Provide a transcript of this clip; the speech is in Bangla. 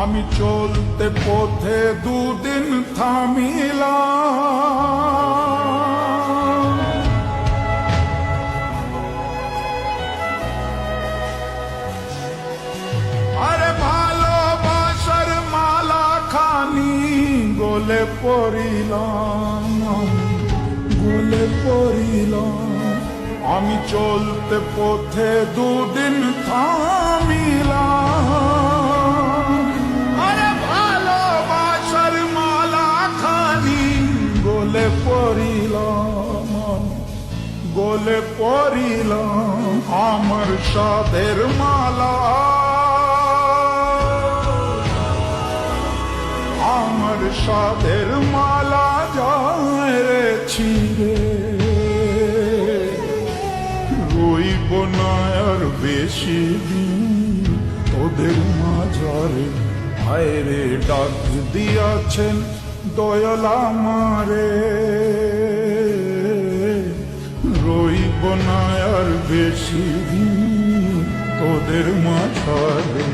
আমি চলতে পথে দুদিন থামিলাম, আরে ভালোবাসার মালা খানি গলে পড়িলাম, গলে পড়িলাম। আমি চলতে পথে দুদিন থামিলাম, আরে ভালোবাসার মালা খানি গলে পড়িলাম, গলে পড়িলাম। আমার সাধের মালা, আমার সাধের মালা যায় রে ছিঁড়ে, রইব না আর বেশি দিন ওদের মাঝারে। হায়রে ডাক দিয়াছেন দয়াল আমারে, রইব না আর বেশি দিন তোদের মাঝারে।